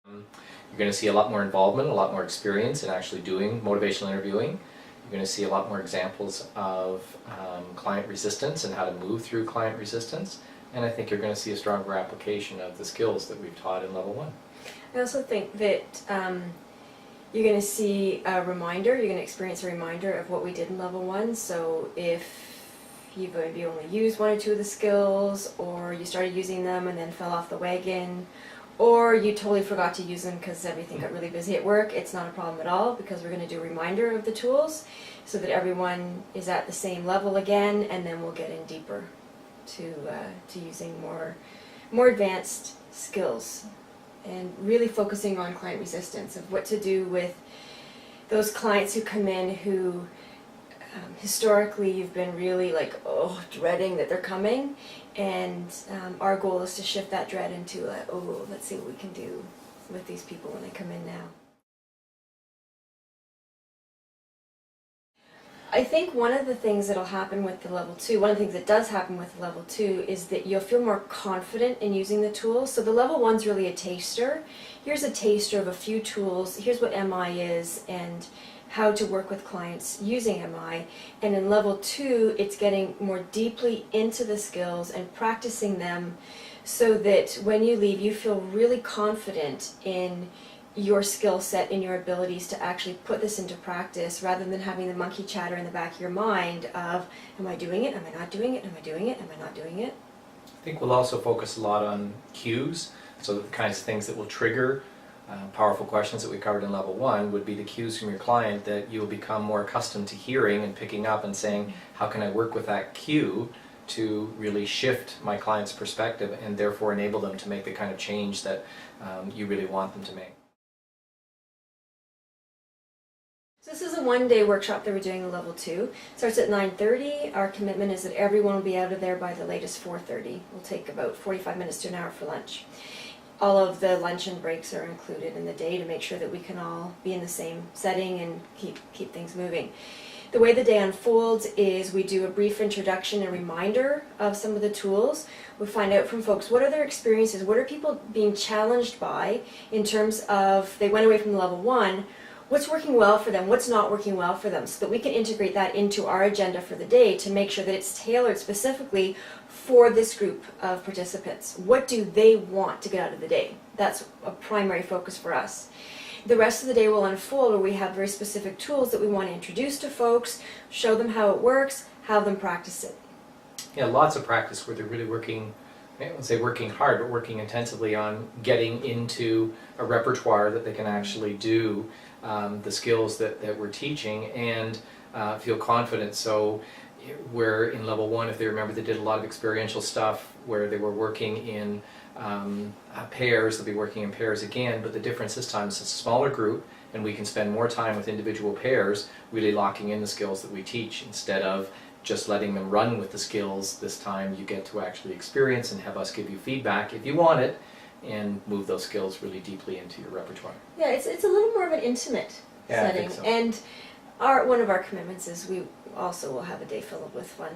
You're going to see a lot more involvement, a lot more experience in actually doing motivational interviewing. You're going to see a lot more examples of client resistance and how to move through client resistance. And I think you're going to see a stronger application of the skills that we've taught in Level 1. I also think that you're going to see a reminder, you're going to experience a reminder of what we did in Level 1. So if you've maybe only used one or two of the skills, or you started using them and then fell off the wagon, or you totally forgot to use them because everything got really busy at work, it's not a problem at all, because we're going to do a reminder of the tools so that everyone is at the same level again, and then we'll get in deeper to using more advanced skills and really focusing on client resistance, of what to do with those clients who come in who historically you've been really like, oh, dreading that they're coming, and our goal is to shift that dread into a, oh, let's see what we can do with these people when they come in now. I think one of the things that'll happen with the Level 2, one of the things that does happen with Level 2 is that you'll feel more confident in using the tools. So the Level 1's really a taster. Here's a taster of a few tools. Here's what MI is and how to work with clients using MI. And in Level 2, it's getting more deeply into the skills and practicing them so that when you leave, you feel really confident in your skill set and your abilities to actually put this into practice, rather than having the monkey chatter in the back of your mind of, am I doing it, am I not doing it, am I doing it, am I not doing it? I think we'll also focus a lot on cues, so the kinds of things that will trigger powerful questions that we covered in Level 1 would be the cues from your client that you'll become more accustomed to hearing and picking up and saying, how can I work with that cue to really shift my client's perspective and therefore enable them to make the kind of change that you really want them to make. So this is a one-day workshop that we're doing in Level 2. It starts at 9:30. Our commitment is that everyone will be out of there by the latest 4:30. We'll take about 45 minutes to an hour for lunch. All of the lunch and breaks are included in the day to make sure that we can all be in the same setting and keep things moving. The way the day unfolds is we do a brief introduction and reminder of some of the tools. We find out from folks, what are their experiences, what are people being challenged by in terms of, they went away from Level 1, what's working well for them, what's not working well for them, so that we can integrate that into our agenda for the day to make sure that it's tailored specifically for this group of participants. What do they want to get out of the day? That's a primary focus for us. The rest of the day will unfold where we have very specific tools that we want to introduce to folks, show them how it works, have them practice it. Yeah, lots of practice where they're really working, I wouldn't say working hard, but working intensively on getting into a repertoire that they can actually do the skills that we're teaching and feel confident. So where in Level 1, if they remember, they did a lot of experiential stuff where they were working in pairs, they'll be working in pairs again, but the difference this time is it's a smaller group and we can spend more time with individual pairs really locking in the skills that we teach instead of just letting them run with the skills. This time you get to actually experience and have us give you feedback if you want it and move those skills really deeply into your repertoire. Yeah, it's a little more of an intimate setting. I think so. And one of our commitments is we also will have a day filled with fun.